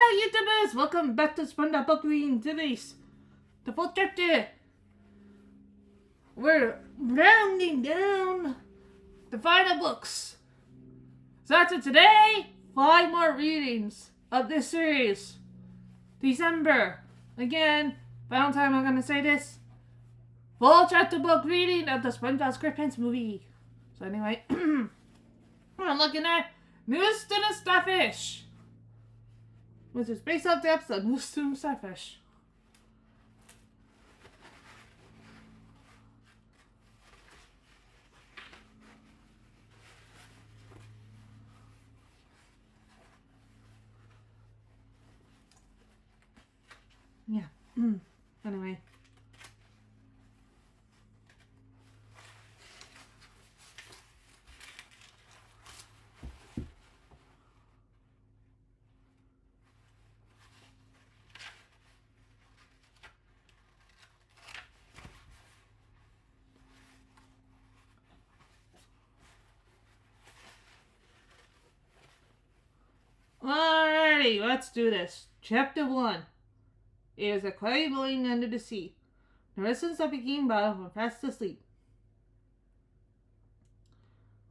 YouTubers! Welcome back to SpongeBob Book Reading Today's the full chapter. We're rounding down the final books. So after today, 5 more readings of this series. December. Again, final time I'm gonna say this. Full chapter book reading of the SpongeBob SquarePants movie. So anyway, we're looking at News to the Starfish, which is based off the episode News to the Starfish. Yeah. Anyway. Alrighty, let's do this. Chapter 1 is a cloudy morning under the sea. The residents of Bikini Bottom were fast asleep.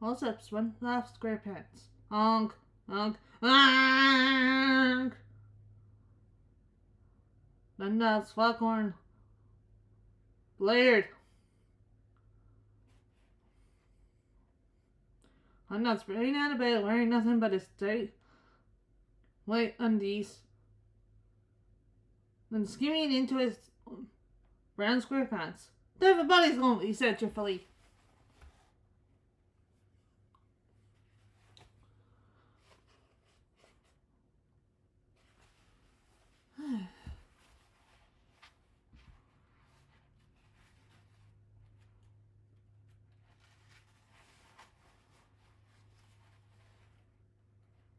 All except SpongeBob SquarePants. Honk, honk, honk! SpongeBob's foghorn blared. I'm not spraying out of bed wearing nothing but his tight white undies, then skimming into his brown SquarePants. Everybody's home, he said cheerfully.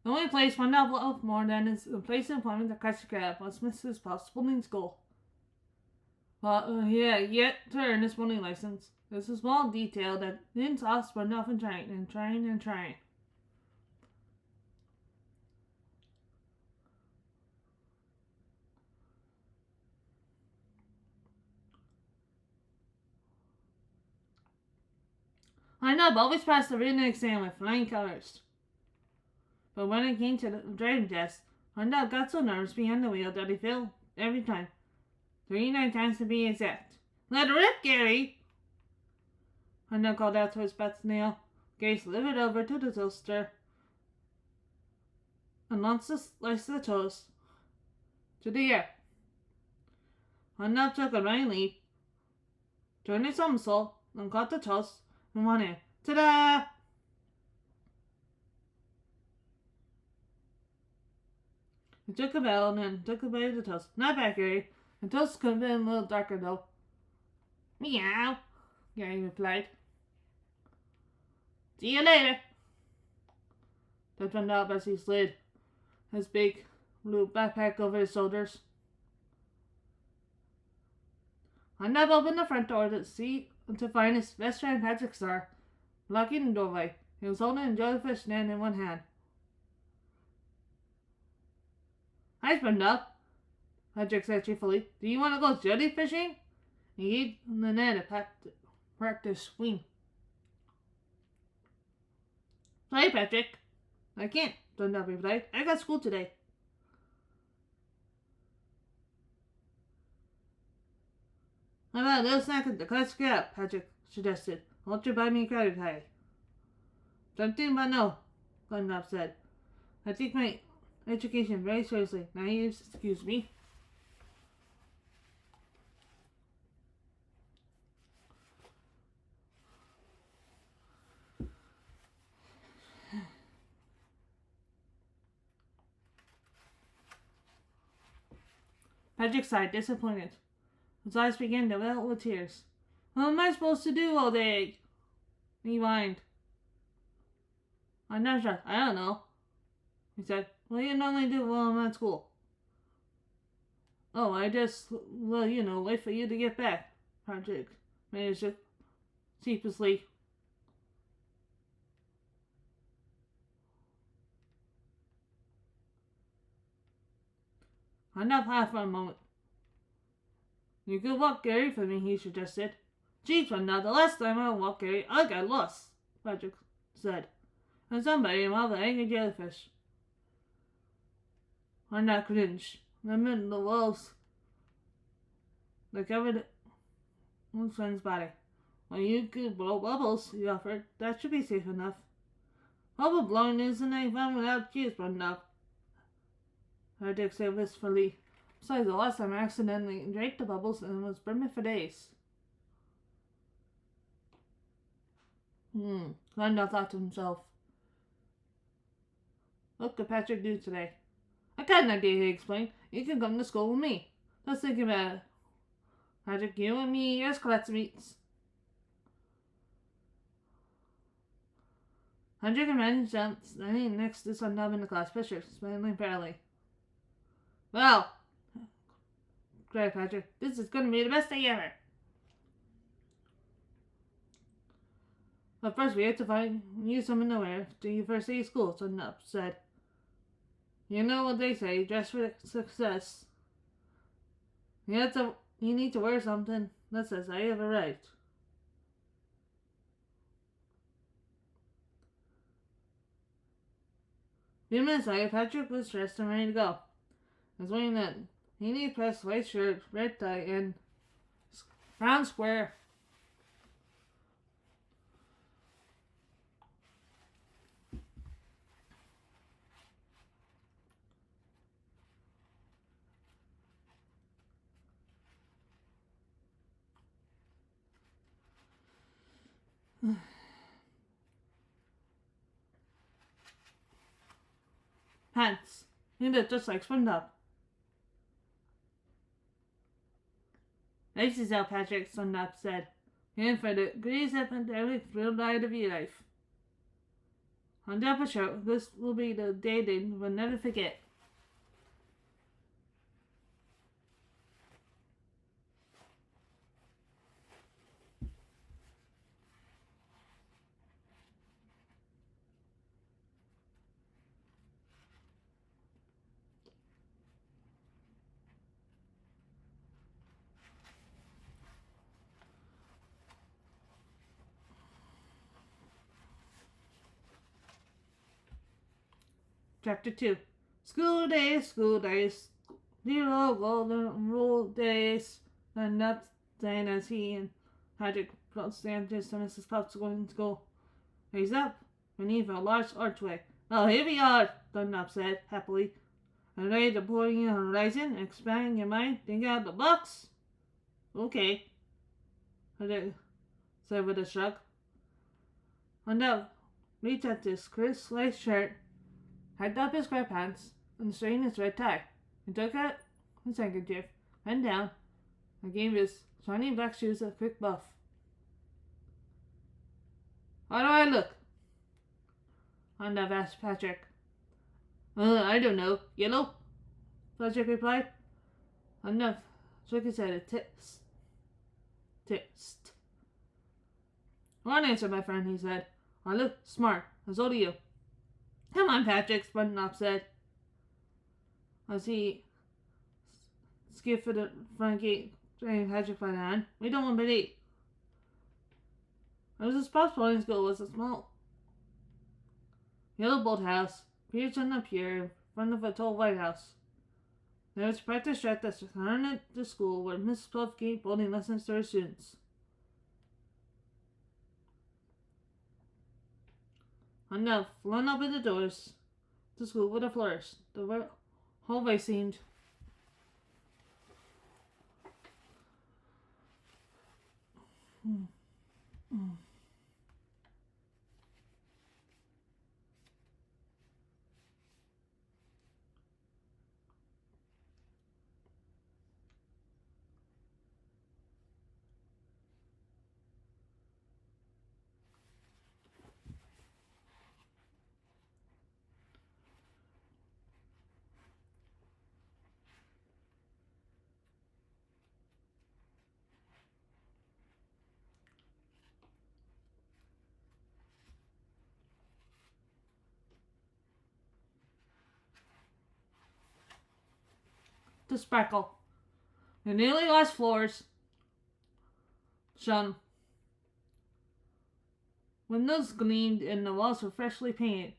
The only place one loved more than is the place of employment to catch a crab was Mrs. Puff's swimming school. Well, yet to earn his swimming license. There's a small detail that didn't stop SpongeBob from trying. I know, but always passed the written exam with flying colors. But when it came to the driving test, SpongeBob got so nervous behind the wheel that he failed every time. 39 times to be exact. Let it rip, Gary! SpongeBob called out to his pet snail. Gary slithered over to the toaster and launched a slice of the toast to the air. SpongeBob took a running leap, turned his somersault, and caught the toast in one hand. Ta-da! He took a bell and then took a bite of the toast. Not bad, Gary. The toast could have been a little darker, though. Meow, Gary replied. See you later. That went up as he slid his big blue backpack over his shoulders. SpongeBob opened the front door to find his best friend Patrick Star blocking the doorway. He was holding a jellyfish net in one hand. Hi, SpongeBob, Patrick said cheerfully. Do you want to go jellyfishing? He gave the net a practice swing. Sorry, Patrick. I can't, SpongeBob replied. I got school today. How about a little snack at the class scrap? Patrick suggested. Won't you buy me a Krabby Patty? Something but no, SpongeBob said. I take my education very seriously. Now you excuse me. Patrick sighed, disappointed. His eyes began to well with tears. What am I supposed to do all day? He whined. I'm not sure. I don't know, he said. What do you normally do while I'm at school? Oh, I just, wait for you to get back, Patrick managed to sheepishly. Enough laughed for a moment. You could walk Gary for me, he suggested. Jeez, but now the last time I walked Gary, I got lost, Patrick said. And somebody involved an angry jellyfish. Arnott cringed. In the middle of the walls, they covered his friend's body. Well, you could blow bubbles, he offered. That should be safe enough. Bubble blowing isn't any fun without juice, but enough, Dick said wistfully. Besides, the last time I accidentally drank the bubbles and was brimming for days. Glendale thought to himself. What could Patrick do today? I got an idea, he explained. You can come to school with me. Let's think about it. Patrick, you and me as classmates. Patrick and Manny jumped standing next to some knob in the class picture, smiling proudly. Well, cried Patrick, this is going to be the best day ever. But first we have to find you something to wear to your first day of school, Nub said. You know what they say, dress for success. You need to wear something that says I have arrived. A few minutes later, Patrick was dressed and ready to go. He was wearing a neatly pressed white shirt, red tie, and round square pants. He looked just like SpongeBob. This is how Patrick, SpongeBob said. In for the greatest epidemic thrill night of your life. On double show, this will be the day they will never forget. Chapter 2. School days, zero golden rule days. And that's saying as he and Patrick stand just to Mrs. Puff's going to school. He's up, beneath a large archway. Oh, here we are, Dunlop said happily. And ready to pour in a horizon, expand your mind, think out the box? Okay, Patrick said with a shrug. Dunlop reached at his crisp lace shirt, hiked up his square pants, and straightened his red tie. He took out his handkerchief, bent down, and gave his shiny black shoes a quick buff. How do I look? Arnav asked Patrick. I don't know. Yellow? Patrick replied. Arnav shook his head. Tist. Wrong answer, my friend, he said. I look smart. As old as you. Come on, Patrick, SpongeBob said, as he skipped for the front gate, dragging Patrick by the hand. We don't want to be late. There was a spot boarding school was a small yellow boathouse perched on the pier in front of a tall white house. There was a practice track that surrounded the school where Mrs. Puff gave boating lessons to her students. And now flung open the doors to school with a flourish. The hallway seemed to sparkle. The newly washed floors shone. Windows gleamed and the walls were freshly painted.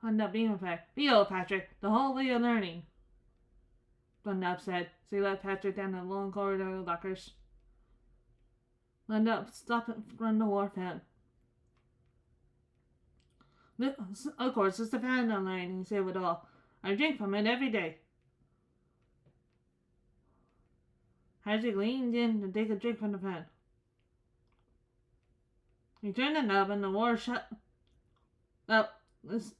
On the beam effect. Behold, Patrick, the hallway of learning. Dunlap said, as he led Patrick down the long corridor of lockers. Dunlap stopped in front of the wharf head. Of course, it's the fountain of learning, he said with all. I drink from it every day. Patrick leaned in to take a drink from the pen. He turned the knob and the water shut up his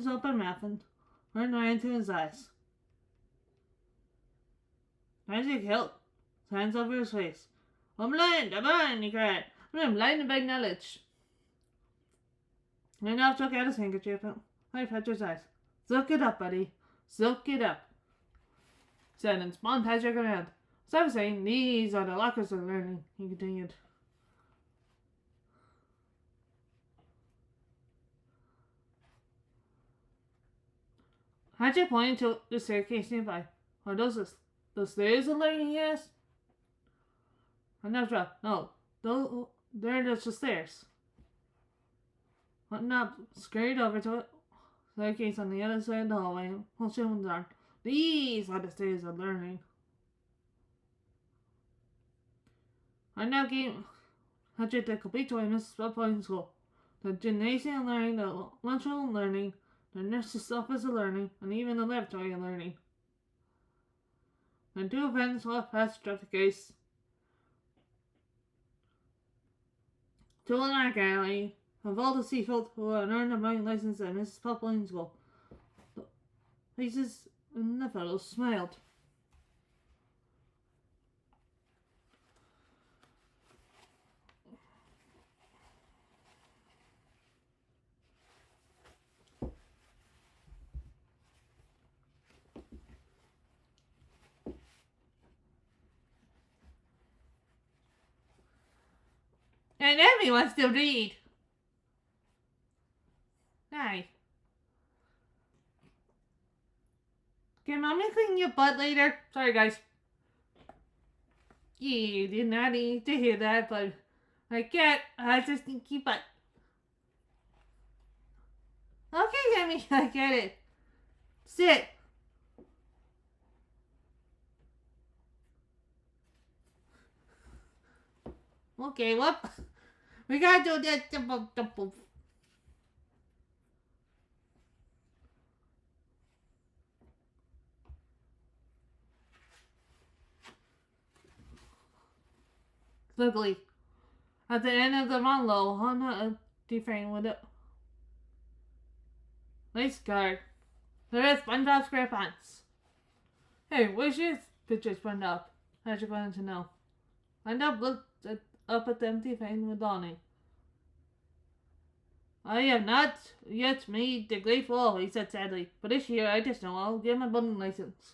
open mouth and turned right into his eyes. Patrick held his hands over his face. I'm blind, he cried. I'm blind by knowledge. And now took out his handkerchief and wiped Patrick's eyes. Soak it up, buddy. Soak it up. Said and spun Patrick around. As I was saying, these are the lockers of learning, he continued. Patrick pointed to the staircase nearby. Are those the stairs of learning, he asked? I'm not sure. No, they're just the stairs. Whatnot scurried over to it. Staircase on the other side of the hallway and pushed him down. These are the stairs of learning. I now gave Patrick the complete tour of Mrs. Bubbling School. The gymnasium learning, the lunchroom learning, the nurse's office of learning, and even the laboratory of learning. The two friends walked past the traffic case to an art gallery of all the seafolk who had earned a writing license at Mrs. Bubbling School. The faces in the photos smiled. And everyone still read. Hi. Can mommy clean your butt later? Sorry, guys. You did not need to hear that, but I can't. I just stinky butt. Okay, Yummy, I get it. Sit. Okay, what? We gotta do that. Ugly. At the end of the monologue, Hannah deframed with a nice card. There is SpongeBob SquarePants. Hey, where's your picture, SpongeBob? Patrick wanted to know. SpongeBob looked up at the empty frame with dawning. I have not yet made the great fall, he said sadly. But this year, I just know I'll get my boating license.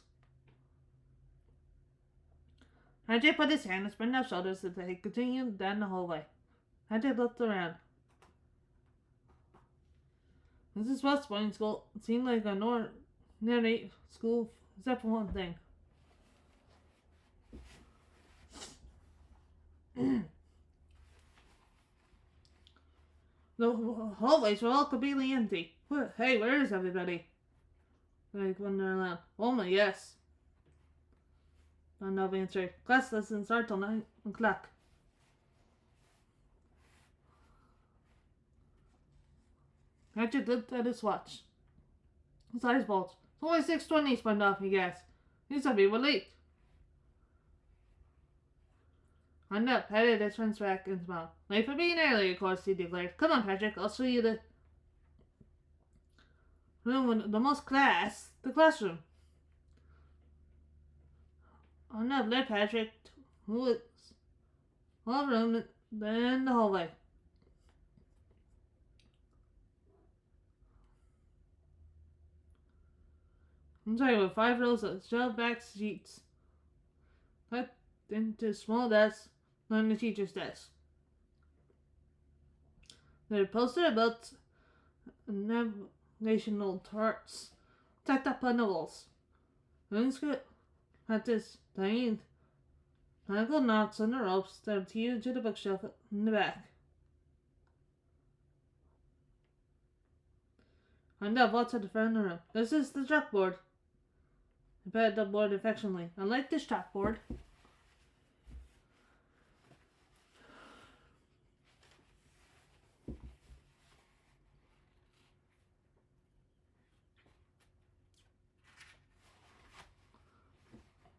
Patrick put his hand on SpongeBob's shoulders as they continued down the hallway. Patrick looked around. This is West Boarding School. It seemed like an ordinary school, except for one thing. The hallways were all completely empty. Hey, where is everybody? I wonder aloud. Oh my, yes. No answer. Class doesn't start till 9 o'clock. Patrick looked at his watch. His eyes bulged. It's only 6:20, SpongeBob, he gasped. These are people late. Annette patted his friend's back and smiled. Late for being early, of course, he declared. Come on, Patrick, I'll show you the room with the most class, the classroom. Annette led Patrick to his small room in the hallway. Inside were 5 rows of shelf-back seats cut into small desks on the teacher's desk. There were poster books and navigational charts tucked up on the walls. at this tiny tangled knots on the ropes that tie you to the bookshelf in the back. And up what's at the front of the room. This is the chalkboard. I patted the board affectionately. I like this chalkboard.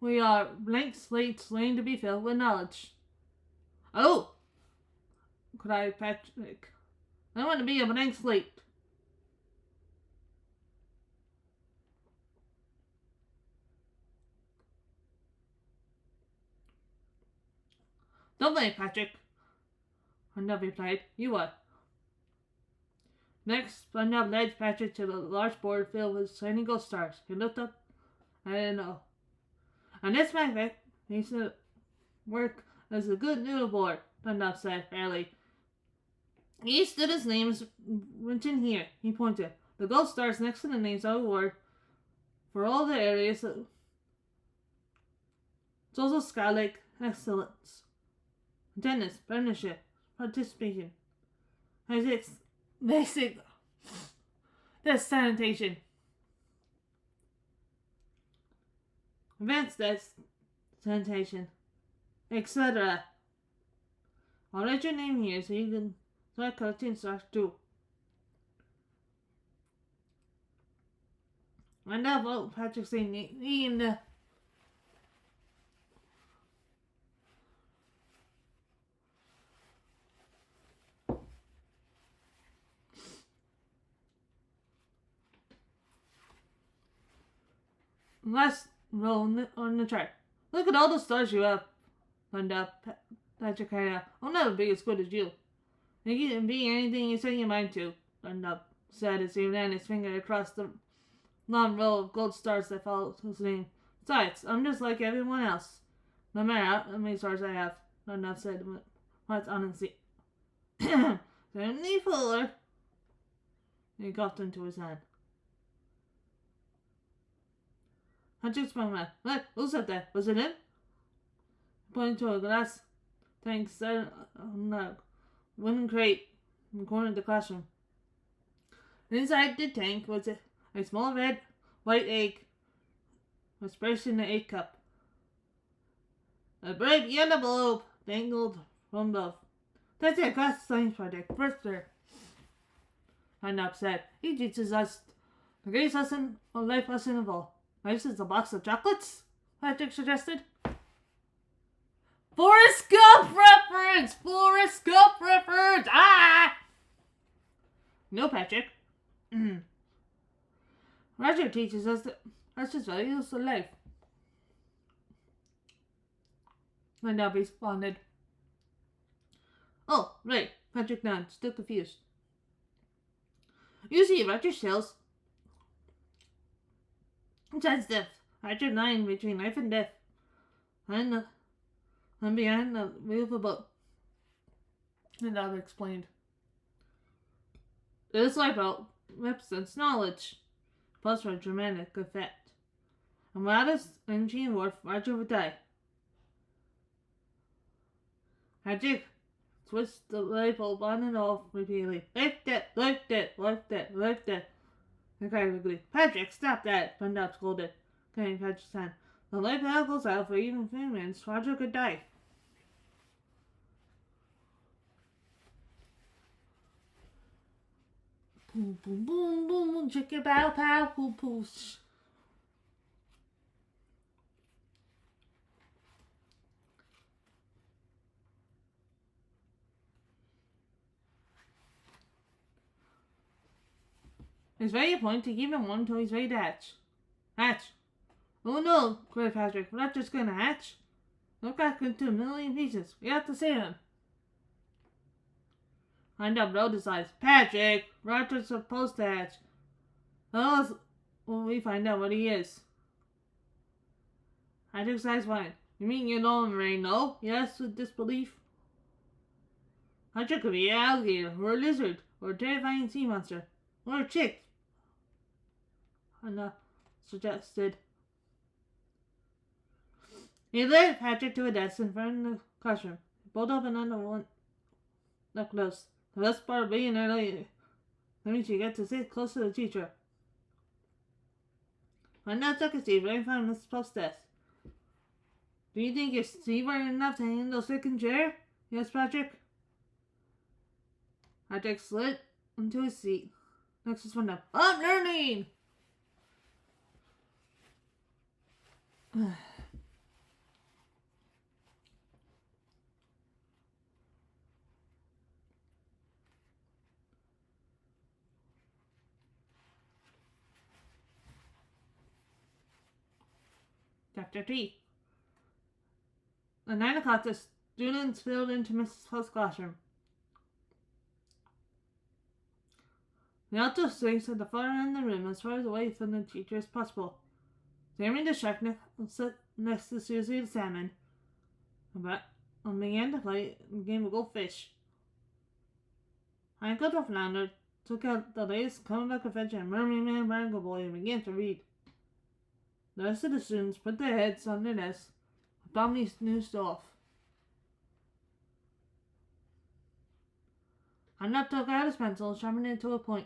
We are blank slates waiting to be filled with knowledge. Oh! Cried Patrick. I want to be a blank slate. Don't worry, Patrick. Arnab replied. You are. Next, Arnab led Patrick to the large board filled with shining gold stars. He looked up. I didn't know. And this magnet needs to work as a good noodle board, Arnab said fairly. Each student's name is written here. He pointed. The gold stars next to the names of the word for all the areas of social scholarly excellence. Attendance, partnership, participation, basic, that's sanitation, advanced sanitation, etc. I'll write your name here so you can start collecting stars too. I know about Patrick saying me in the last row on the chart. Look at all the stars you have. And Patrick cried out. I'll never be as good as you. You can be anything you set your mind to. And said as he ran his finger across the long row of gold stars that followed his name. Besides, I'm just like everyone else. No matter how many stars I have. And said with honesty. 74. He coughed into his hand. Patrick sprang back. What? Who said that? Was it him? Pointing to a glass tank set on the wooden crate in the corner of the classroom. Inside the tank was a small red, white egg was placed in the egg cup. A bright yellow bulb dangled from above. That's a class science project, Brister. Arnab said. He teaches us the greatest lesson or life lesson of all. Life is a box of chocolates, Patrick suggested. Forrest Gump reference! Forrest Gump reference! Ah! No, Patrick. Roger teaches us that that's just values of life. Arnab responded. Oh, right. Patrick nodded, still confused. You see, Roger says that's death. Roger line between life and death. And behind the wheel of a boat. Arnab explained. This lifeboat represents knowledge, plus for dramatic effect. And without its energy and warmth, Roger would die. Patrick twist the light bulb on and off repeatedly. Lift it, lift it, lift it, lift it. The guy quickly. Patrick, stop that! Arnab scolded, cutting Patrick's hand. The light bulb goes out for even a few minutes. Roger could die. Boom, boom, boom, boom, boom, chicka bow, pow, poo, poosh. It's very important to keep him warm until he's ready to hatch. Hatch! Oh no, cried Patrick. We're not just gonna hatch. Look back into a million pieces. We have to save him. Arnab rolled his eyes. Patrick! Roger's supposed to hatch. How else will we find out what he is? Patrick's eyes wide. You mean you don't already know? He asked with disbelief. Patrick could be an alligator, or a lizard, or a terrifying sea monster, or a chick. Arnab suggested. He led Patrick to a desk in front of the classroom. He pulled open on the one up close. The best part of being early, that means you get to sit close to the teacher. I now took a seat right in front of Mrs. Puff's desk. Do you think your seat were enough to handle a second chair? Yes, Patrick. Patrick slid into his seat next to his window. I'm learning! Chapter 3. At 9 o'clock, the students filed into Mrs. Puff's classroom. They all took seats at the far end of the room as far away from the teacher as possible. Sammy the shark sat next to Susie the salmon and began to play a game of goldfish. Uncle the flounder took out the latest comic book adventure, Mermaid Man Barnacle Boy, and began to read. The rest of the students put their heads on their desks and calmly snoozed off. Arnott took out his pencil and sharpened it to a point.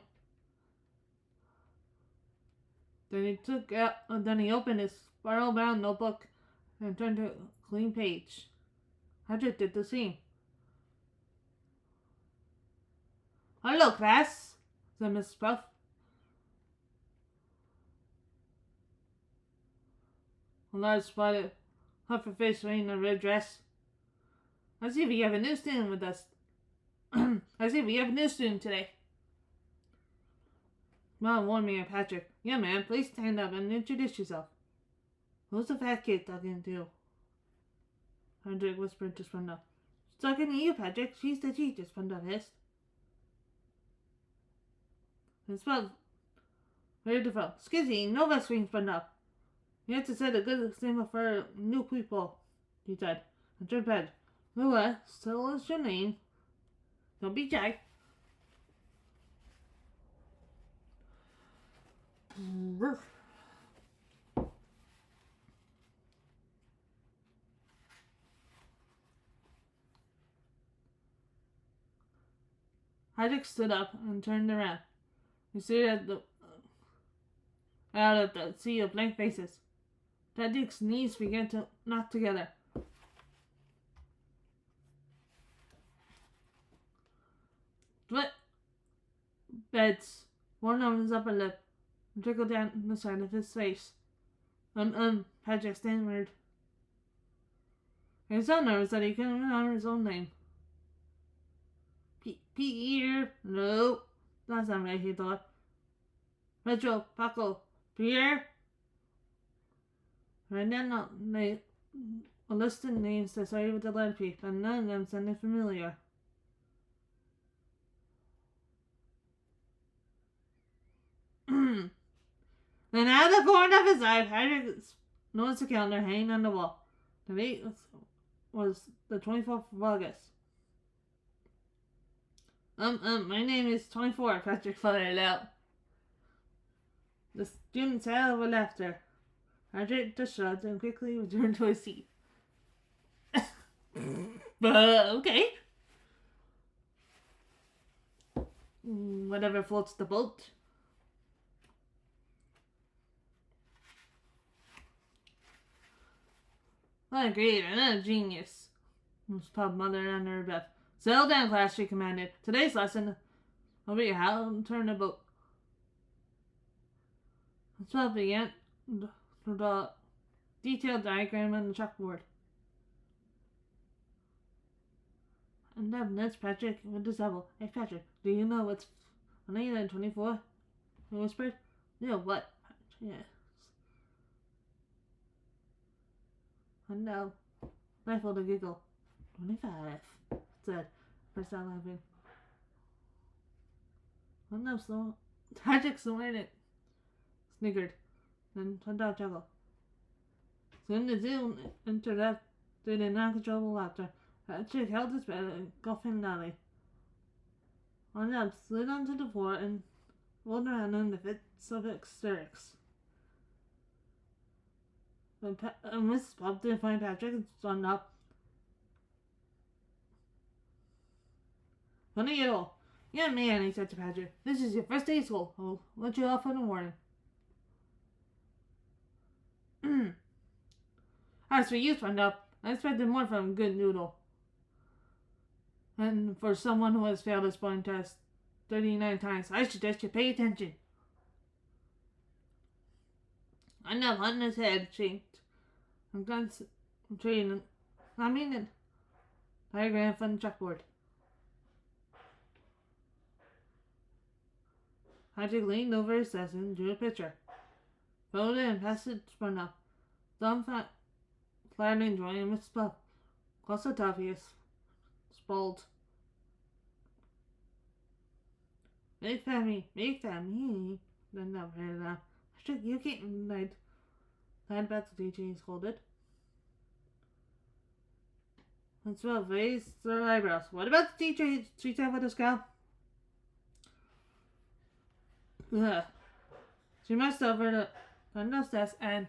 Then he opened his spiral-bound notebook and turned to a clean page. Patrick did the same. Hello, class, said Mrs. Puff. A large spotted pufferfish wearing a red dress. I see we have a new student with us. I see we have a new student today. Mom warned me and Patrick. Yeah, ma'am, please stand up and introduce yourself. Who's the fat kid talking to? Patrick whispered to Spunda. She's talking to you, Patrick. She's the teacher, Spunda hissed. And Spud ready to fall. Skizzy, no best screen, Spunda. You have to set a good example for new people, he said. And turned bed. Well, so is your name. Don't be shy. Patrick stood up and turned around. He stared out at the sea of blank faces. Patrick's knees began to knock together. Split beds worn on his upper lip and trickled down the side of his face. Patrick stammered. He was so nervous that he couldn't remember his own name. Pierre? No, that's not right, he thought. Pedro, Paco, Pierre? Right now, they listed names that started with the letter P, but none of them sounded familiar. Then out of the corner of his eye, Patrick noticed the calendar hanging on the wall. The date was the 24th of August. My name is 24, Patrick fluttered out. The students howled with laughter. Patrick just shrugged and quickly returned to his seat. But, okay. Whatever floats the boat. What a great and a genius, Miss Puff muttered under her breath. Settle down, class, she commanded. Today's lesson will be how to turn a boat. Miss Puff began to draw a detailed diagram on the chalkboard. And then that's Patrick with the shovel. Hey, Patrick, do you know what's 124? He whispered. No, what? Yes. I know. Rifled a giggle. 25, said, burst out laughing. Oh no, so Patrick snorted, sniggered, then turned out chuckle. Soon the Zoom interrupted in uncontrollable laughter. Patrick held his breath and gulping loudly. One up slid onto the floor and rolled around in the fits of hysterics. Mrs. Puff didn't find Patrick and stood up. Funny at all. Yeah, man, he said to Patrick. This is your first day of school. I'll let you off in the morning. As for you, SpongeBob, I expected more from Good Noodle. And for someone who has failed a spelling test 39 times, I suggest you pay attention. SpongeBob on his head shaked and concentrating. I mean it. Diagram from the chalkboard. Patrick leaned over his desk and drew a picture. Folded and passed it to SpongeBob. Thumb flattening drawing of Mrs. Puff. Close to Toppius. Spalled. Make family. Then up headed out. Patrick, you can't lied about the teacher, he scolded. And Swell raised their eyebrows. What about the teacher? She said with a scowl. Ugh. She messed over the Thunder's desk and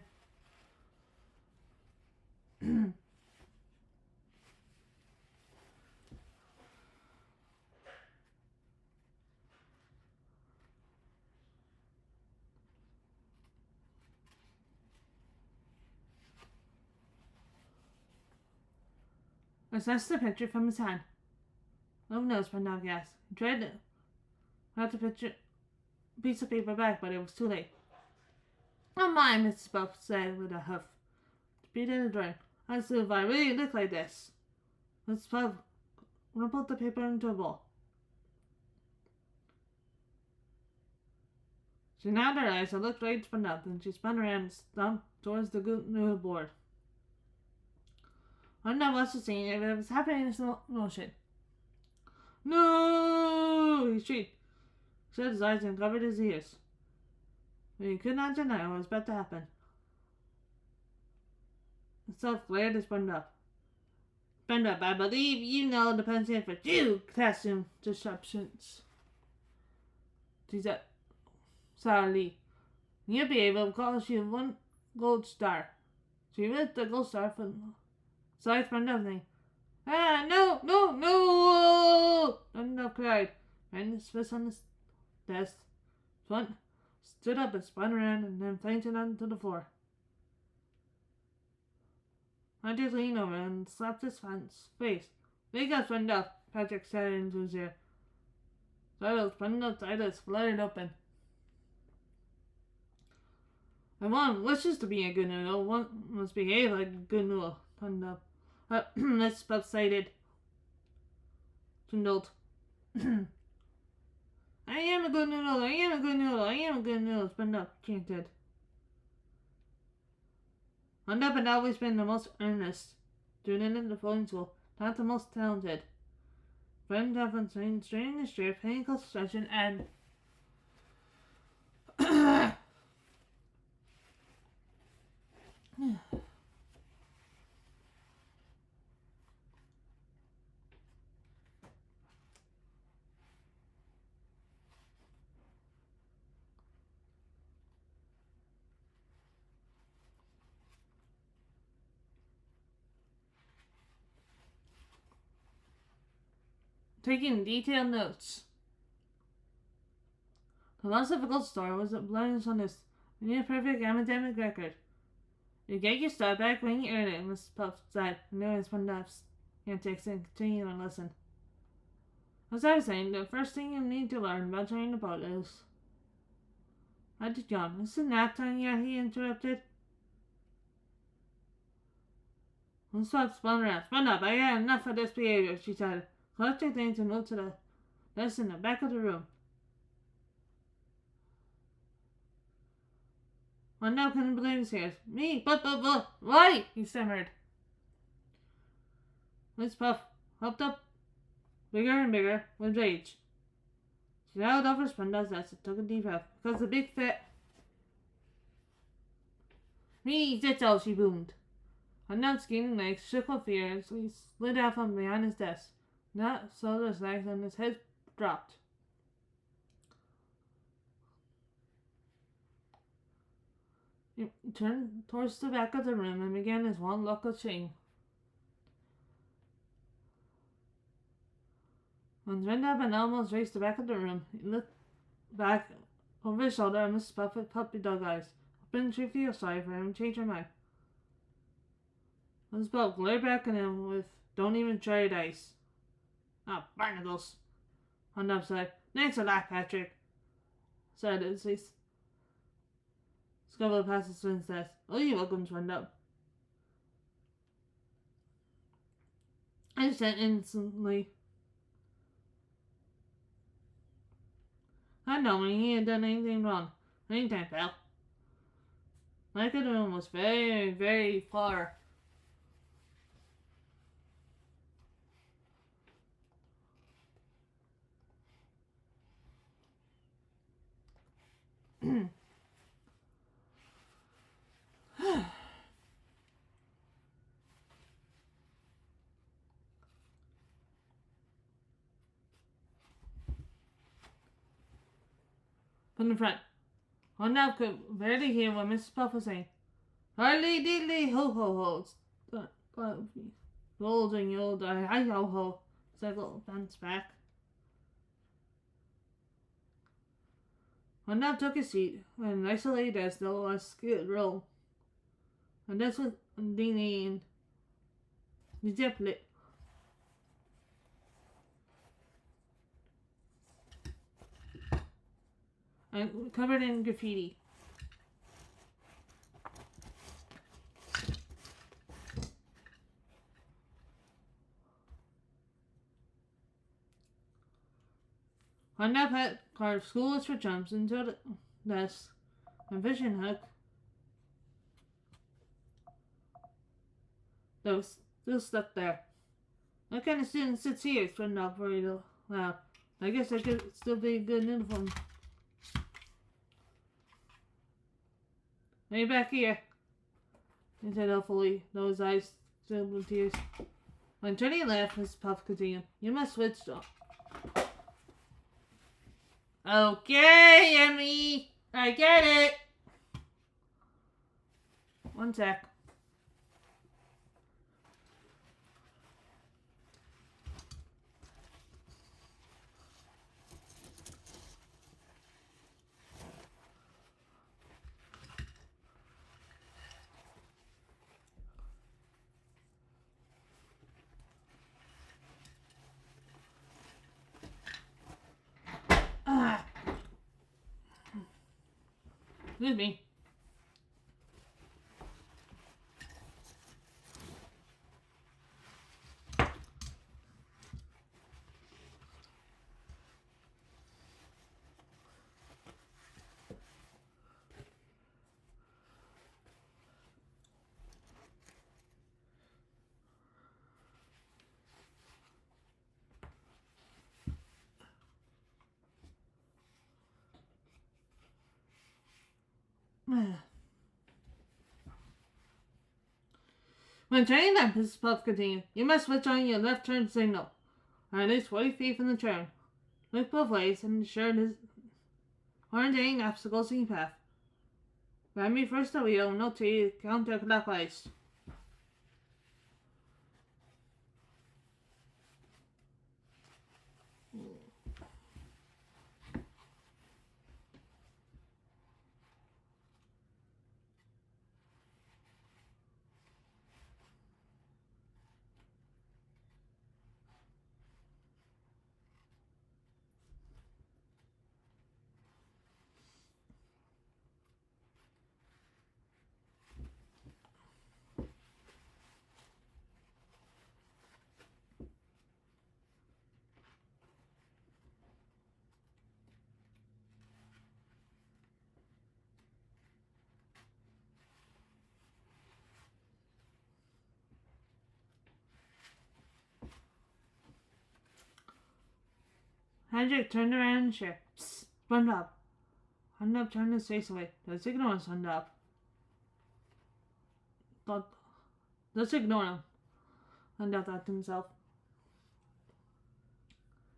assessed the picture from his hand. Oh no, SpongeBob gasped. He tried to have the piece of paper back, but it was too late. Oh my, Mrs. Puff said with a huff. Speed in the drawing. I see if I really look like this. Mrs. Puff rumpled the paper into a ball. She nodded her eyes and looked right at SpongeBob, then she spun around and stomped towards the new board. I don't know what to see if it was happening in slow motion. No! He shrieked. He shut his eyes and covered his ears. But he could not deny what was about to happen. Himself glared at SpongeBob. SpongeBob, I believe you know the penalty for two costume disruptions. She said sourly. You'll be able to cost you 1 gold star. She ripped the gold star from side SpongeBob thing. Ah, no! SpongeBob cried, ran his fist on his desk, stood up and spun around and then fainted onto the floor. Patrick leaned over and slapped his face. Wake up, SpongeBob, Patrick said into his ear. SpongeBob's eyelids fluttered open. And one wishes to be a good noodle. One must behave like a good noodle. SpongeBob. Mrs. Puff cited. Trindled. I am a good noodle. SpongeBob chanted. SpongeBob had always been the most earnest student in the floating school, not the most talented. Friend often straining the strip, paying close attention, and taking detailed notes. The loss of a gold star was a blemish on this near perfect academic record. You get your star back when you earn it, Mrs. Puff said, knowing SpongeBob's antics and continuing to listen. As I was saying, the first thing you need to learn about training a boat is... I did yawn. Is it nap time yet? He interrupted. Mrs. Puff spun around. SpongeBob, I had enough of this behavior, she said. Collecting things and moved to the desk in the back of the room. SpongeBob couldn't believe his ears. Me, but, why? He stammered. Miss Puff hopped up bigger and bigger with rage. She held over SpongeBob's desk and took a deep breath because the big fat... Me, that's all, she boomed. SpongeBob's skinny legs shook with fear as he slid out from behind his desk. Not so his legs and his head dropped. turned towards the back of the room and began his one local chain. When SpongeBob and almost reached the back of the room, he looked back over his shoulder at Mrs. Puff with puppy dog eyes, hoping she feel sorry for him and change her mind. Mrs. Puff glared back at him with "Don't even try it, Ice." "Ah, barnacles," SpongeBob said. "Thanks a lot, Patrick," said Izzy. Scuttled past his friend's desk. "Oh, you're welcome, SpongeBob." I said instantly. I know he hadn't done anything wrong. Anytime, pal. My good room was very, very far. From the front, SpongeBob could barely hear what Mrs. Puff was saying. "Hardly diddly ho ho ho." Gold and old hi ho ho. Cycle bounced back. SpongeBob took his seat and isolated as though a skid row. And this was Dini and the Ziplet. And covered in graffiti. SpongeBob had carved "School is for Chumps" into the desk and fishing hook that was still stuck there. "What kind of student sits here?" SpongeBob worried aloud. "I guess I could still be a good uniform." "Way back here," he said hopefully, though his eyes filled with tears. When turning left, Mrs. Puff continued, "You must switch on." "Okay, Emmy, I get it." "One sec." Excuse me. When turning left, Mrs. Puff continued, "You must switch on your left turn signal, or at least 40 feet from the turn. Look both ways and ensure there aren't any obstacles in your path. Grab me first the wheel and rotate counterclockwise." Patrick turned around in the chair. "Psst, SpongeBob." SpongeBob turned his face away. "Just ignore him, SpongeBob." Just ignore him, SpongeBob thought to himself.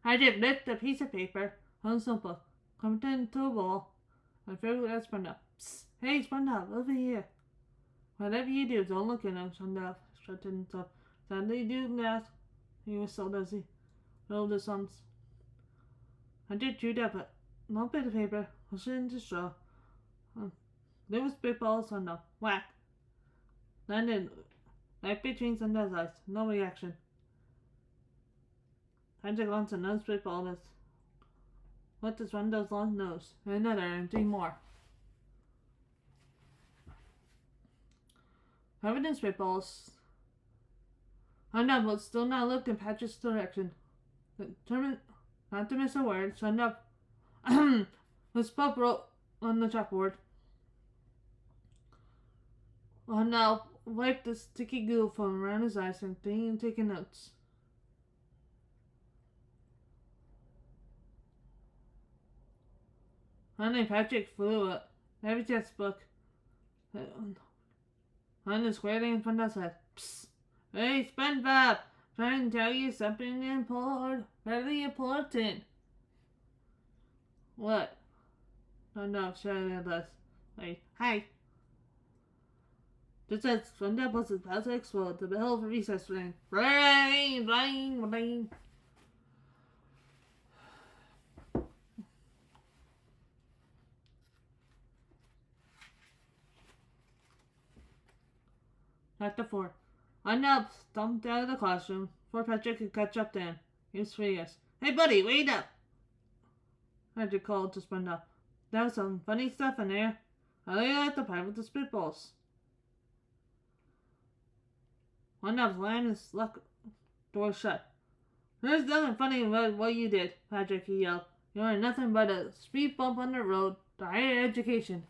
Patrick lifted a piece of paper on his notebook, clumped it into a ball, and threw it at SpongeBob. "Psst, hey, SpongeBob, over here." Whatever you do, don't look at him, Sundar shouted himself. Suddenly do that. He whistled as he rolled his arms. Hunter chewed up a little bit of paper, pushed it into straw. There was spitballs on the whack. Landed right between Sundar's eyes. No reaction. Hunter glanced another spitball as what does Sundar's long nose? And another, and 3 more. Covered in spitballs. Sundar was still not looked in Patrick's direction. Determined not to miss a word, Sundar was pup wrote on the chalkboard. Now wiped the sticky goo from around his eyes and taking notes. Finally, Patrick flew up every textbook on the square in front of his head. Psst! Hey, SpongeBob! Trying to tell you something very important. What? Oh no, shouted at us. Wait, hi. Just as SpongeBob was about to explode, the bell of recess rang. Bling, bling, bling. Chapter 4. Arnold stomped out of the classroom before Patrick could catch up to him. He was furious. Hey buddy, wait up! Patrick called to SpongeBob. There was some funny stuff in there. I lay out the pipe with the spitballs. SpongeBob slammed his locked door shut. There's nothing funny about what you did, Patrick, he yelled. You are nothing but a speed bump on the road to higher education.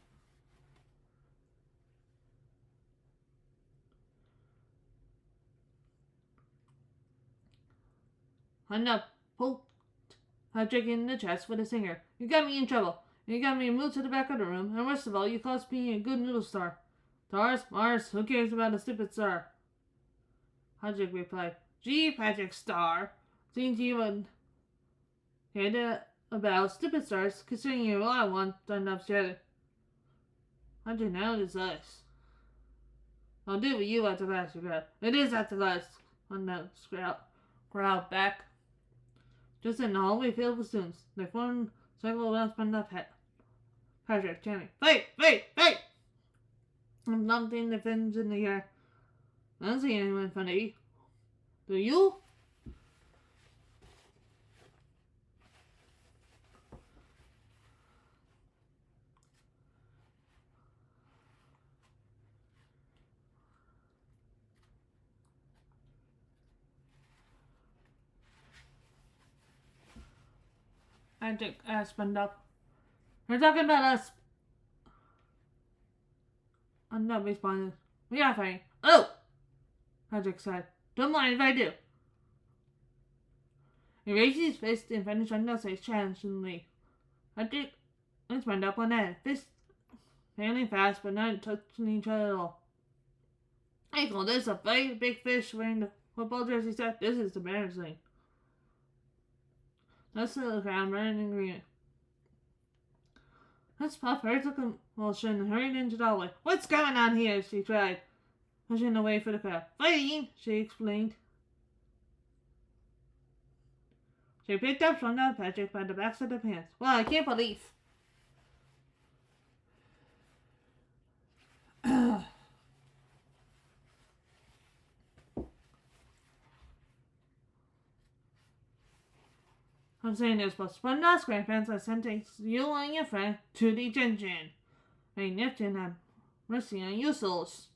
Arnold poked Patrick in the chest with his finger. You got me in trouble. You got me moved to the back of the room, and worst of all, you caused me a good noodle star. Stars? Mars? Who cares about a stupid star? Patrick replied. Gee, Patrick Star. Seems you cared about stupid stars, considering you're all I want, Dunlop shouted. Patrick narrowed his eyes. I'll do with you after class, you got. It is after class, Dunlop growled back. Just in the hallway filled with students, they formed a circle around SpongeBob's head. Patrick chanting, Fight! Fight! Fight! I'm dumping the fins in the air. I don't see anyone funny. Do you? Patrick asked SpongeBob. You're talking about us. SpongeBob responded. We are fighting. Oh! Patrick said. Don't mind if I do. He raised his fist in front of SpongeBob's face challengingly. Patrick and SpongeBob went at it, fists failing fast but not touching each other at all. I call this a fight, big fish wearing the football jersey set. This is embarrassing. Let's sit the ground running in agreement. Miss Puff heard the commotion and hurried into the hallway. What's going on here? She cried, pushing away for the crowd. Fighting, she explained. She picked up SpongeBob Patrick by the backs of the pants. Well, I can't believe. I'm saying this, but SpongeBob SquarePants are sending you and your friend to detention. And Neptune have mercy on you souls.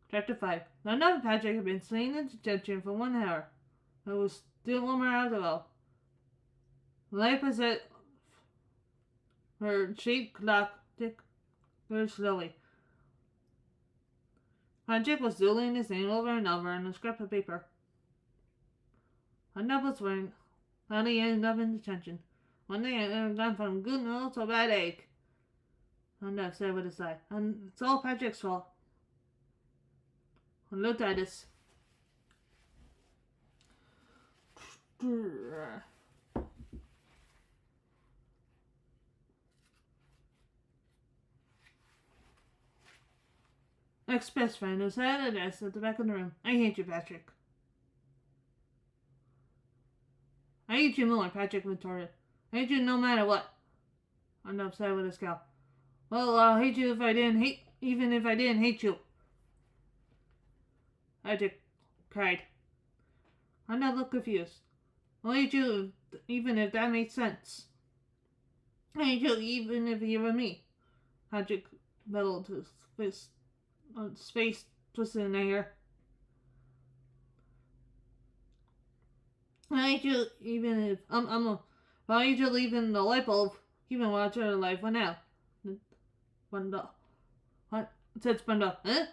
Chapter 5. London and Patrick have been slain in detention for 1 hour. It was still 1 hour to go. Life is at her shaped clock ticked very slowly. Patrick was doodling his name over and over on a scrap of paper. London was wearing finally ended up in detention. One day I've gone from good noodle to a bad egg. London said with a sigh. And it's all Patrick's fault. And looked at us. ex-best friend who sat at a desk at the back of the room. I hate you, Patrick. I hate you more, Patrick retorted. I hate you no matter what. I'm upset with a scowl. Well, I'll hate you even if I didn't hate you. Patrick cried. I'm not look confused. I'll hate you even if that makes sense. I hate you even if you were me. Patrick bellowed, his face twisted in anger. I hate you even if I hate you leaving the light bulb even while the light went out. What? Said SpongeBob. Huh?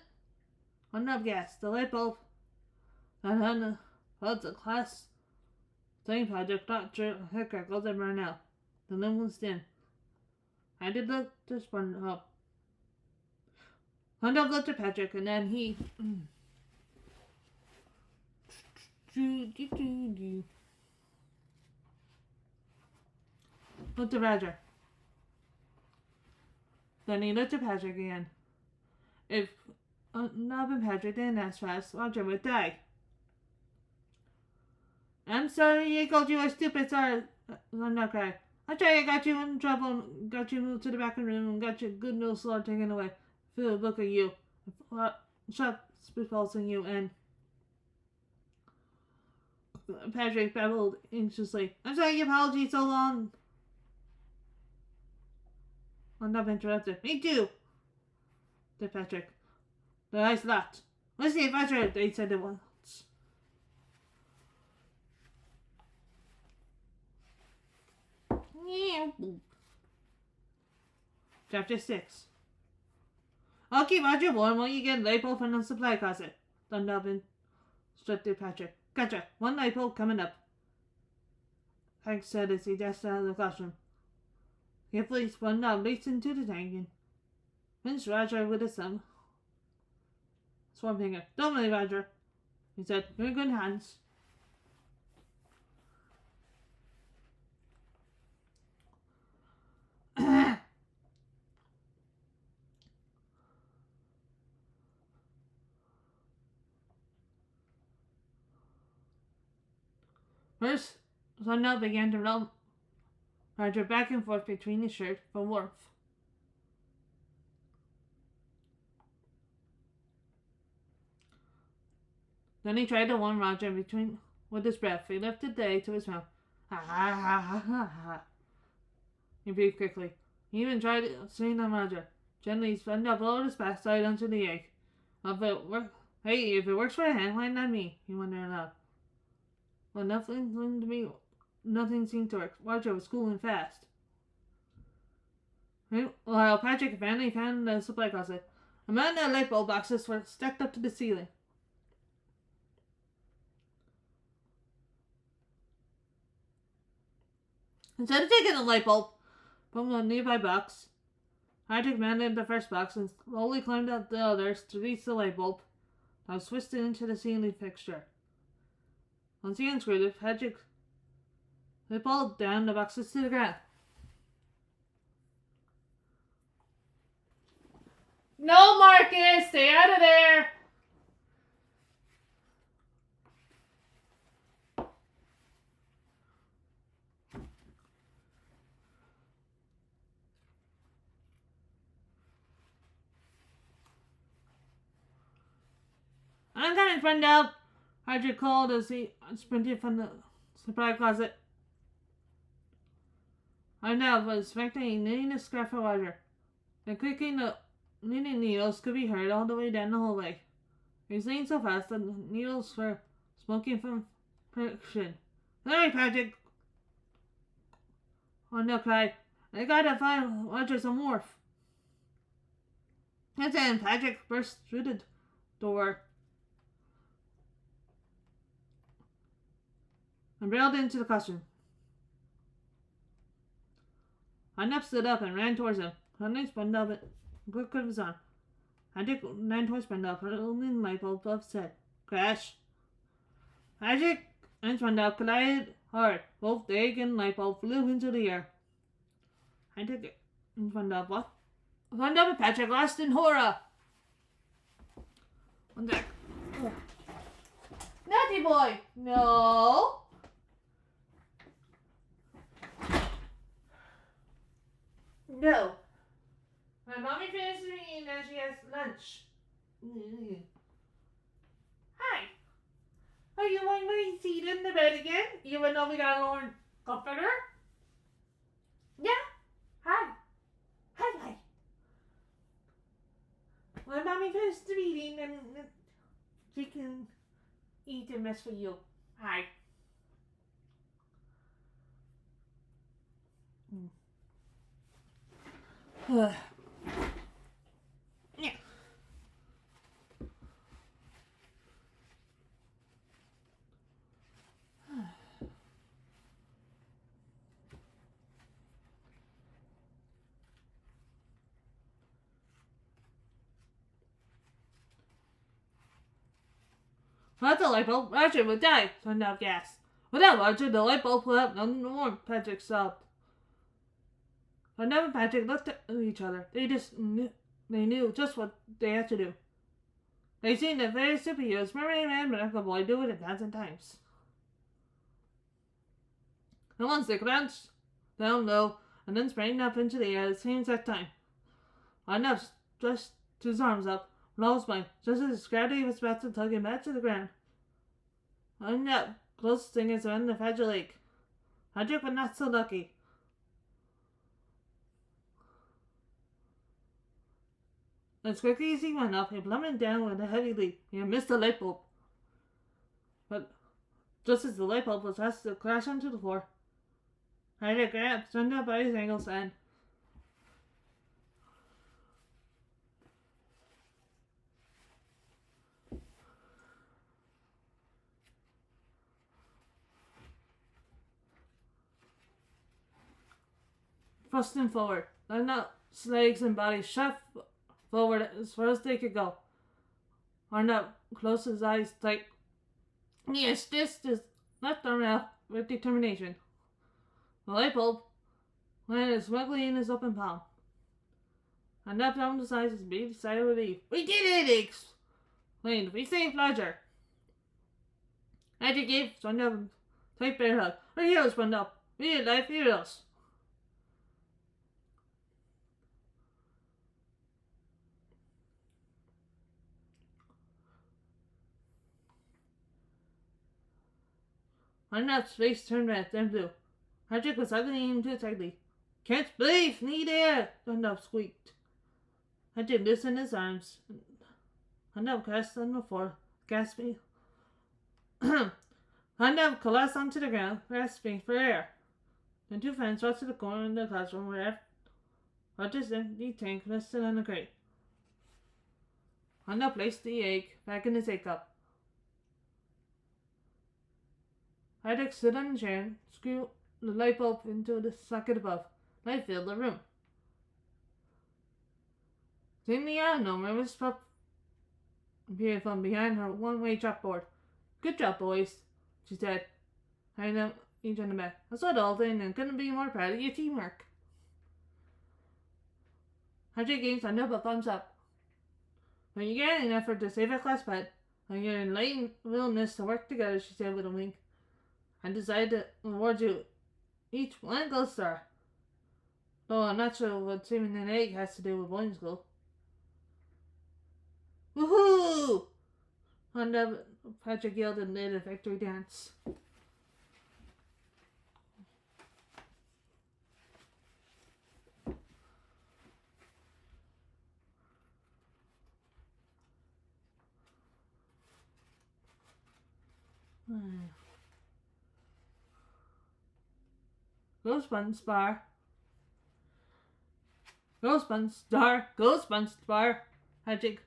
Went up gas. The light bulb. And then the class thing project not sure heck goes and burn out. The limb was thin. I did look to SpongeBob. SpongeBob looked at Patrick and then he looked at Roger. Then he looked at Patrick again. If Nob and Patrick didn't ask fast, Roger would die. I'm sorry I called you a stupid sorry. I'm not crying. I'm sorry I got you in trouble, got you moved to the back of the room, and got your good news slot taken away. Feel a book of you. Shot spitballs you, and Patrick babbled anxiously. I'm sorry your apology so long. I'm not interrupted. Me too, said Patrick. The eyes laughed. What's the adventure? They said at once. Chapter 6. I'll keep Roger warm while you get light bulb from the supply closet. SpongeBob instructed Patrick. Gotcha. One light bulb coming up. Hank said as he dashed out of the classroom. Carefully, SpongeBob leaped into the tank and pinched Roger with his thumb. Swamp finger. Don't worry, Roger, he said. You're in good hands. First, SpongeBob began to roll Roger back and forth between his shirt for warmth. Then he tried to warm Roger with his breath. He lifted the egg to his mouth. Ha ha ha ha ha ha. He breathed quickly. He even tried singing on Roger. Gently, SpongeBob lowered his backside onto the egg. If it works for a hand, why not me? He wondered aloud. Well, nothing seemed to work. Roger was cool and fast. While Patrick finally found the supply closet, a mountain of light bulb boxes were stacked up to the ceiling. Instead of taking the light bulb from a nearby box, Patrick mounted the first box and slowly climbed up the others to reach the light bulb that was twisted into the ceiling fixture. Once he unscrewed it, Patrick pulled down the boxes to the ground. No, Marcus! Stay out of there! I'm coming, SpongeBob! Patrick called as he sprinted from the supply closet. SpongeBob was expecting knitting a scarf for Roger. The clicking of knitting needles could be heard all the way down the hallway. He was leaning so fast that the needles were smoking from friction. Hurry, Patrick! SpongeBob cried. I gotta find Roger some wharf. And then Patrick burst through the door and barreled into the classroom. SpongeBob stood up and ran towards him. Suddenly, SpongeBob clicked of his arm. Patrick ran towards SpongeBob, holding the light bulb above his head. Crash! Patrick and SpongeBob collided hard. Both the egg and light bulb flew into the air. Patrick and SpongeBob, what? SpongeBob and Patrick lost in horror. One sec. Naughty boy! No! No. My mommy finished eating and she has lunch. Hi. Are you going to seat in the bed again? Even though we got a Lauren comforter? Yeah. Hi. Hi. My mommy finished eating and she can eat and mess for you. Hi. Yeah. Without the light bulb, Roger would die, turned out gas. Without Roger, the light bulb would have nothing more. Patrick sobbed. Arnav and Patrick looked at each other. They knew just what they had to do. They seen the various superheroes, Mermaid Man and Uncle Boy, do it 1,000 times. And once they crouched down low and then sprang up into the air at the same exact time. Arnav stretched his arms up, Law's mind, just as his gravity was about to tug him back to the ground. Arnav closed his fingers around the fragile leg. Patrick was not so lucky. As quickly as he went up, he plummeted down with a heavy leap. He missed the light bulb. But just as the light bulb was asked to crash onto the floor, Patrick grabbed, turned up by his ankles, and thrust him forward. Arnav's legs and body shot forward as far as they could go. Arnav closed his eyes tight. He stitched his left arm out with determination. The light bulb landed snugly in his open palm. Arnav found his eyes as big sigh of relief. We did it! He exclaimed. We saved Roger. Patrick gave Arnav a tight bear hug. We're heroes, Arnav. We are life heroes. Arnav's face turned red, then blue. Patrick was hugging him too tightly. Can't breathe! Need air! Arnav squeaked. Patrick loosened his arms. Arnav crashed on the floor, gasping. Arnav collapsed onto the ground, gasping for air. The two friends rushed to the corner of the classroom where Roger's empty tank rested on a crate. Arnav placed the egg back in his egg cup. Patrick stood on the chair and screwed the light bulb into the socket above. Light filled the room. Seeing the unknown, Miss Pup appeared from behind her one-way chalkboard. Good job, boys, she said, patting them each on the back. I saw the whole thing and couldn't be more proud of your teamwork. Patrick gave Arnav a thumbs up. When you get an effort to save a class pet, and your enlightened willingness to work together, she said with a wink, I decided to award you each one gold star. Though I'm not sure what saving an egg has to do with boys' school. Woohoo! Patrick yelled and did a victory dance. Ghost Buns Bar. Ghost Buns Star. Ghost Buns Bar. Patrick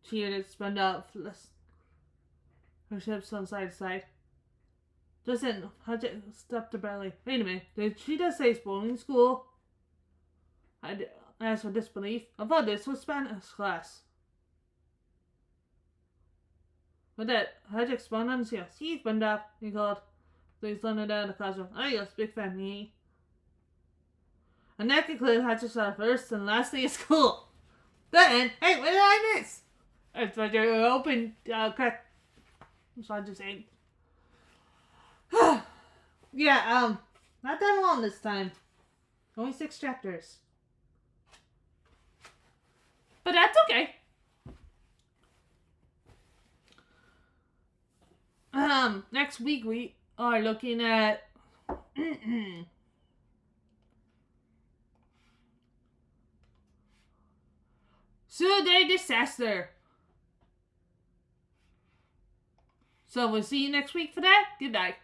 cheered and spun out her ships on side to side. Just then, Patrick stopped abruptly. Wait a minute, did she just say spelling school? I asked with disbelief. I thought this was Spanish class. With that, Patrick spun on his heel. See, spun up, he called. So he slid down the classroom. Adios, big fan me. And that concluded Patrick saw the first and last day of school. The end. Hey, what did I miss? It's like they're open. Correct. So I'm just saying. Yeah. Not that long this time. Only 6 chapters. But that's okay. Next week we are looking at Sude Disaster. So we'll see you next week for that. Good night.